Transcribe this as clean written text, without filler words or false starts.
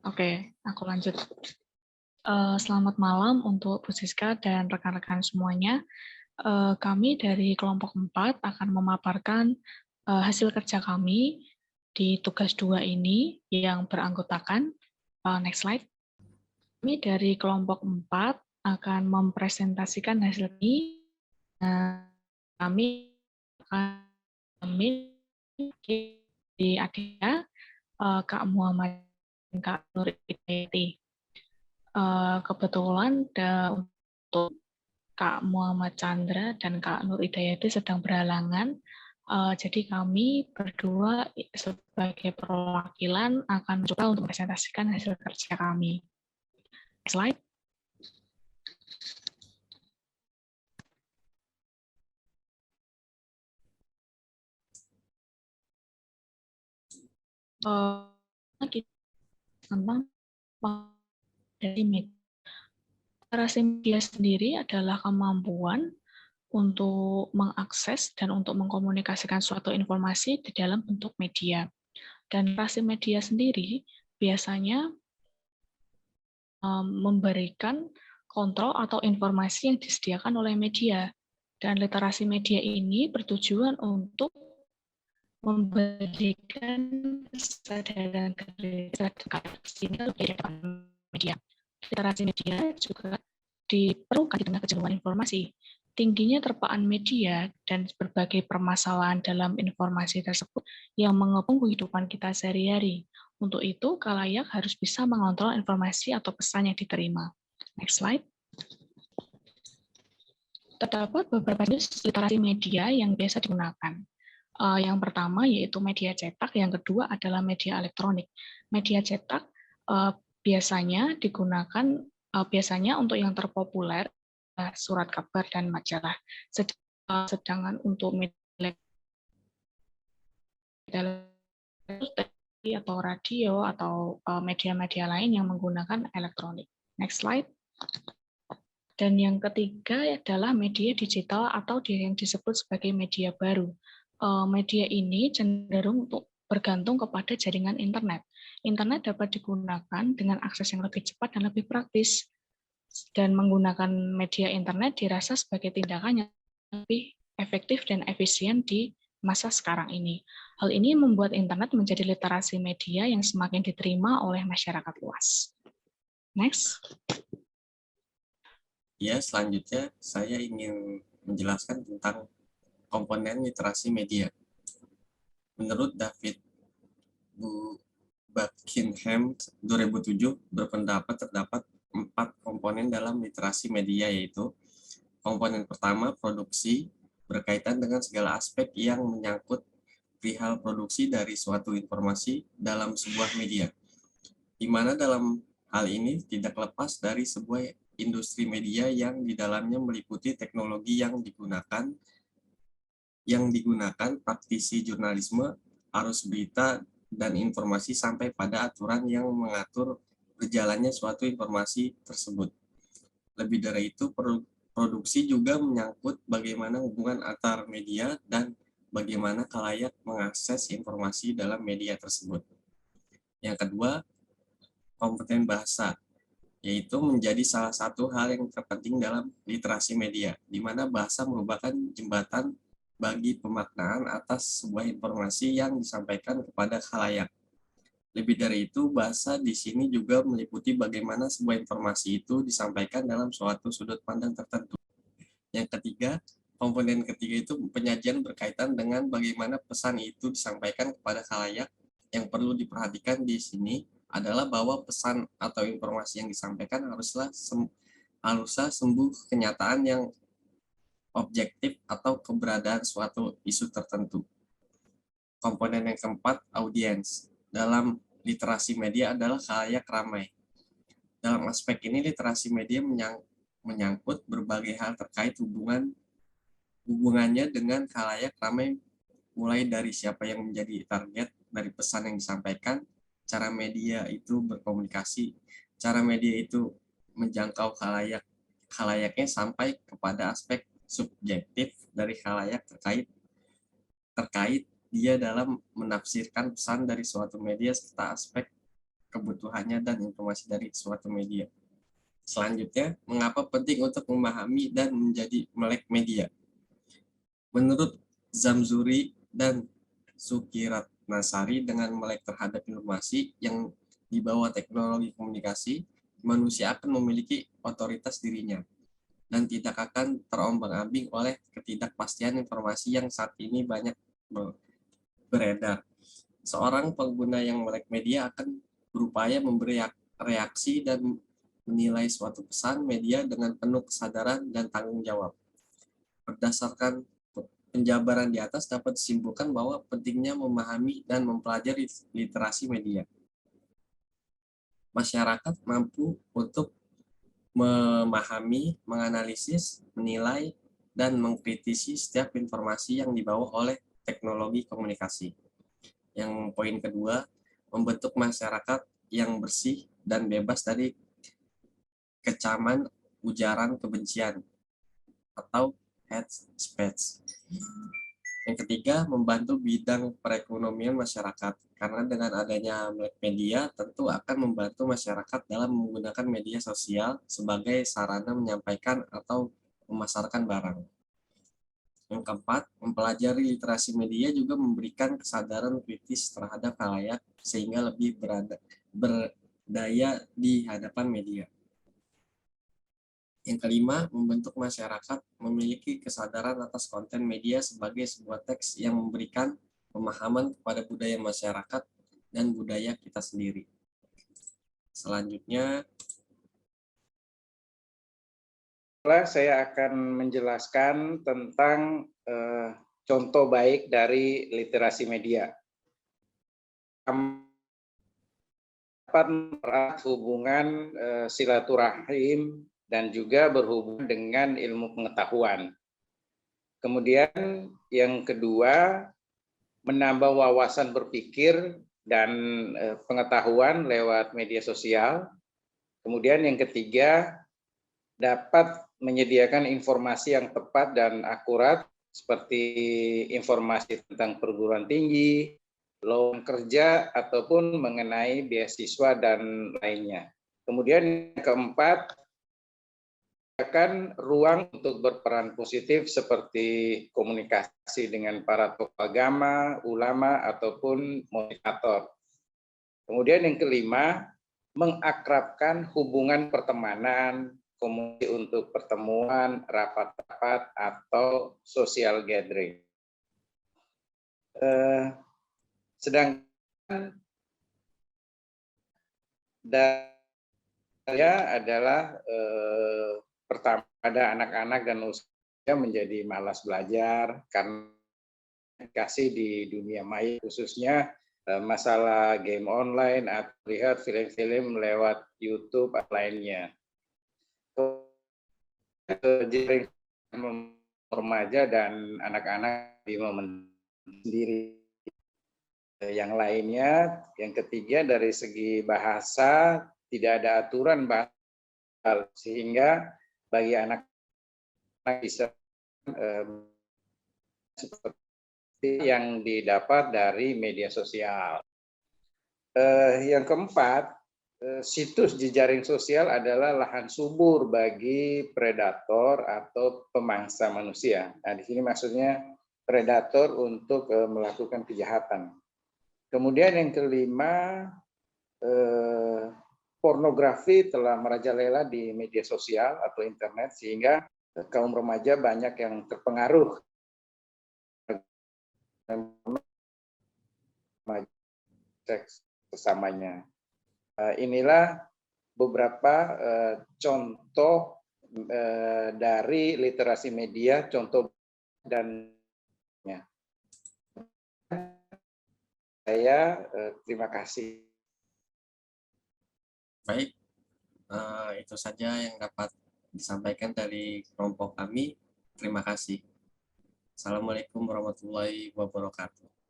Oke, aku lanjut. Selamat malam untuk Bu Siska dan rekan-rekan semuanya. Kami dari kelompok 4 akan memaparkan hasil kerja kami di tugas 2 ini yang beranggotakan, next slide. Kami dari kelompok 4 akan mempresentasikan hasil ini. Kami kami di Adia, Kak Muhammad dan Kak Nur Hidayati. Kebetulan untuk Kak Muhammad Chandra dan Kak Nur Hidayati sedang berhalangan, jadi kami berdua sebagai perwakilan akan mencoba untuk mempresentasikan hasil kerja kami. Next slide. Tentang dari media. Literasi media sendiri adalah kemampuan untuk mengakses dan untuk mengkomunikasikan suatu informasi di dalam bentuk media. Dan literasi media sendiri biasanya memberikan kontrol atau informasi yang disediakan oleh media. Dan literasi media ini bertujuan untuk memberikan kesadaran media. Literasi media juga diperlukan di tengah kejenuhan informasi. Tingginya terpaan media dan berbagai permasalahan dalam informasi tersebut yang mengepung kehidupan kita sehari-hari. Untuk itu, khalayak harus bisa mengontrol informasi atau pesan yang diterima. Next slide. Terdapat beberapa jenis literasi media yang biasa digunakan. Yang pertama yaitu media cetak, yang kedua adalah media elektronik. Media cetak biasanya digunakan biasanya untuk yang terpopuler surat kabar dan majalah. Sedangkan untuk media atau radio atau media-media lain yang menggunakan elektronik. Next slide. Dan yang ketiga adalah media digital atau yang disebut sebagai media baru. Media ini cenderung untuk bergantung kepada jaringan internet. Internet dapat digunakan dengan akses yang lebih cepat dan lebih praktis. Dan menggunakan media internet dirasa sebagai tindakan yang lebih efektif dan efisien di masa sekarang ini. Hal ini membuat internet menjadi literasi media yang semakin diterima oleh masyarakat luas. Next. Ya, selanjutnya saya ingin menjelaskan tentang komponen literasi media. Menurut David Buckingham 2007 berpendapat terdapat 4 komponen dalam literasi media, yaitu komponen pertama, produksi, berkaitan dengan segala aspek yang menyangkut perihal produksi dari suatu informasi dalam sebuah media, di mana dalam hal ini tidak lepas dari sebuah industri media yang di dalamnya meliputi teknologi yang digunakan praktisi jurnalisme, arus berita, dan informasi sampai pada aturan yang mengatur berjalannya suatu informasi tersebut. Lebih dari itu, produksi juga menyangkut bagaimana hubungan antar media dan bagaimana khalayak mengakses informasi dalam media tersebut. Yang kedua, komponen bahasa, yaitu menjadi salah satu hal yang terpenting dalam literasi media, di mana bahasa merupakan jembatan bagi pemaknaan atas sebuah informasi yang disampaikan kepada khalayak. Lebih dari itu, bahasa di sini juga meliputi bagaimana sebuah informasi itu disampaikan dalam suatu sudut pandang tertentu. Yang ketiga, komponen ketiga itu penyajian berkaitan dengan bagaimana pesan itu disampaikan kepada khalayak. Yang perlu diperhatikan di sini adalah bahwa pesan atau informasi yang disampaikan haruslah sembuh kenyataan yang objektif atau keberadaan suatu isu tertentu. Komponen yang keempat, audiens. Dalam literasi media adalah khalayak ramai. Dalam aspek ini, literasi media menyangkut berbagai hal terkait hubungannya dengan khalayak ramai, mulai dari siapa yang menjadi target dari pesan yang disampaikan, cara media itu berkomunikasi, cara media itu menjangkau khalayaknya sampai kepada aspek subjektif dari khalayak terkait dia dalam menafsirkan pesan dari suatu media, serta aspek kebutuhannya dan informasi dari suatu media. Selanjutnya, mengapa penting untuk memahami dan menjadi melek media? Menurut Zamzuri dan Sukiratnasari, dengan melek terhadap informasi yang dibawa teknologi komunikasi, manusia akan memiliki otoritas dirinya dan tidak akan terombang-ambing oleh ketidakpastian informasi yang saat ini banyak beredar. Seorang pengguna yang melek media akan berupaya memberi reaksi dan menilai suatu pesan media dengan penuh kesadaran dan tanggung jawab. Berdasarkan penjabaran di atas dapat disimpulkan bahwa pentingnya memahami dan mempelajari literasi media. Masyarakat mampu untuk memahami, menganalisis, menilai, dan mengkritisi setiap informasi yang dibawa oleh teknologi komunikasi. Yang poin kedua, membentuk masyarakat yang bersih dan bebas dari kecaman ujaran kebencian atau hate speech. Yang ketiga, membantu bidang perekonomian masyarakat. Karena dengan adanya media, tentu akan membantu masyarakat dalam menggunakan media sosial sebagai sarana menyampaikan atau memasarkan barang. Yang keempat, mempelajari literasi media juga memberikan kesadaran kritis terhadap khalayak sehingga lebih berdaya di hadapan media. Yang kelima, membentuk masyarakat memiliki kesadaran atas konten media sebagai sebuah teks yang memberikan pemahaman kepada budaya masyarakat dan budaya kita sendiri. Selanjutnya, saya akan menjelaskan tentang contoh baik dari literasi media. Dapat memererat hubungan silaturahim dan juga berhubungan dengan ilmu pengetahuan. Kemudian yang kedua, menambah wawasan berpikir dan pengetahuan lewat media sosial. Kemudian yang ketiga, dapat menyediakan informasi yang tepat dan akurat seperti informasi tentang perguruan tinggi, lowongan kerja, ataupun mengenai beasiswa dan lainnya. Kemudian yang keempat, akan ruang untuk berperan positif seperti komunikasi dengan para tokoh agama, ulama, ataupun moderator. Kemudian yang kelima, mengakrabkan hubungan pertemanan, komunikasi untuk pertemuan, rapat-rapat, atau social gathering. Sedangkan saya adalah pertama ada anak-anak dan usia menjadi malas belajar karena kasih di dunia maya, khususnya masalah game online atau lihat film-film lewat YouTube atau lainnya. Jaring remaja dan anak-anak di momen sendiri. Yang lainnya, yang ketiga dari segi bahasa tidak ada aturan bahasa sehingga bagi anak-anak bisa seperti yang didapat dari media sosial. Yang keempat, situs jejaring sosial adalah lahan subur bagi predator atau pemangsa manusia. Nah, di sini maksudnya predator untuk melakukan kejahatan. Kemudian yang kelima, pornografi telah merajalela di media sosial atau internet sehingga kaum remaja banyak yang terpengaruh seks sesamanya. Inilah beberapa contoh dari literasi media, contoh dan saya terima kasih. baik, itu saja yang dapat disampaikan dari kelompok kami. Terima kasih. Assalamualaikum warahmatullahi wabarakatuh.